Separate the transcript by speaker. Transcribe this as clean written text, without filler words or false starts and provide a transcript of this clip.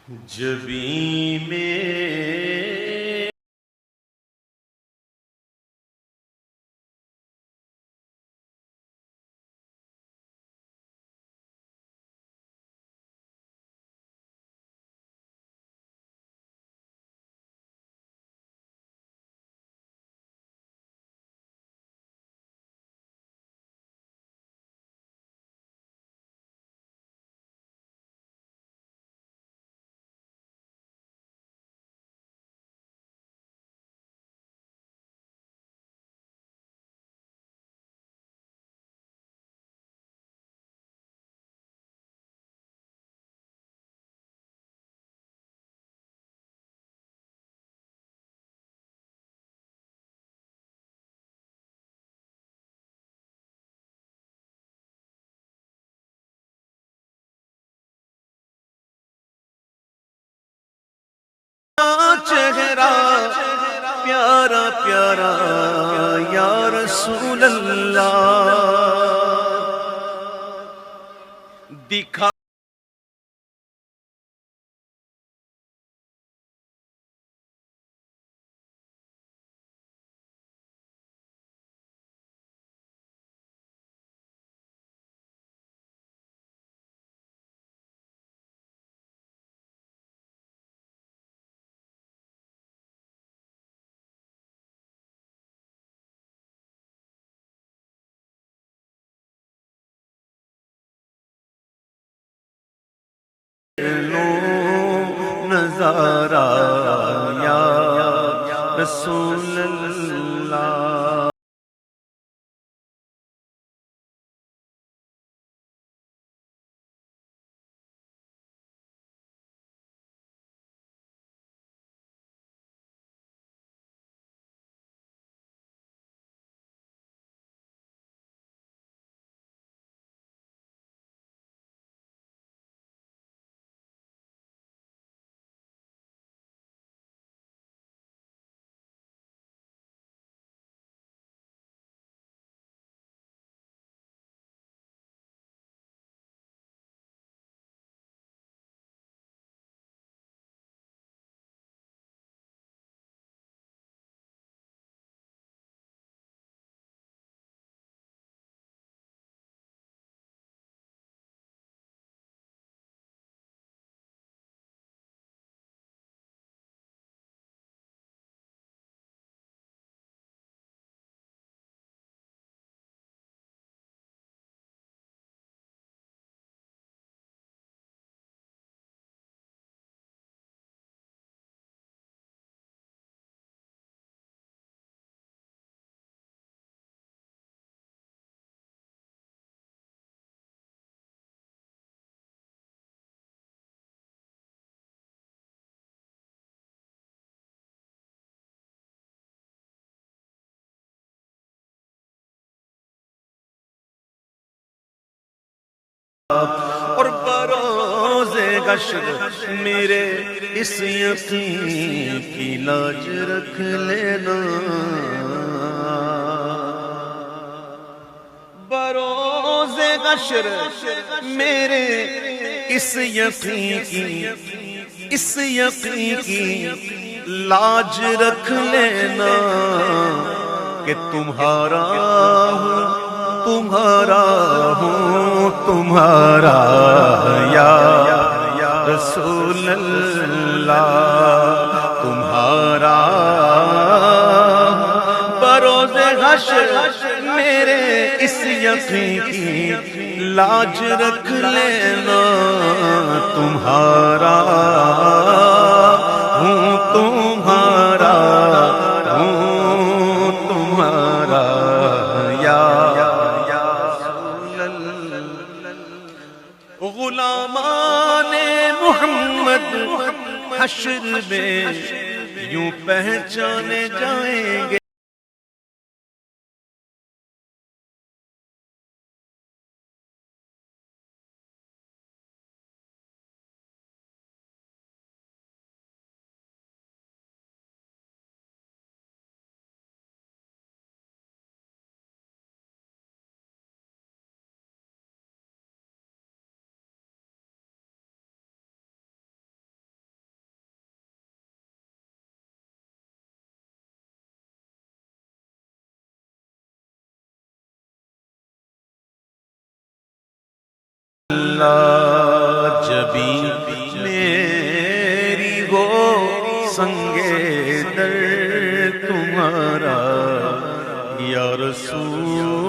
Speaker 1: जबी में चेहरा प्यारा प्यारा या रसूल अल्लाह दिखा। लो नजारा या रसूल अल्लाह। और बरोज़े गश्र मेरे इस यकीन की लाज रख लेना। बरोज़े गश्र मेरे इस यकीन की लाज रख लेना कि तुम्हारा हूँ तुम्हारा या रसूल अल्लाह तुम्हारा। बरोज़े हश्र मेरे इस यकीन की लाज रख लेना तुम्हारा हूँ तुम्हारा हूँ तुम्हारा या गुलामाने मोहम्मद हश्र में यूं पहचाने जाएंगे। अल्लाह जबी मेरी हो संगे दर तुम्हारा या रसूल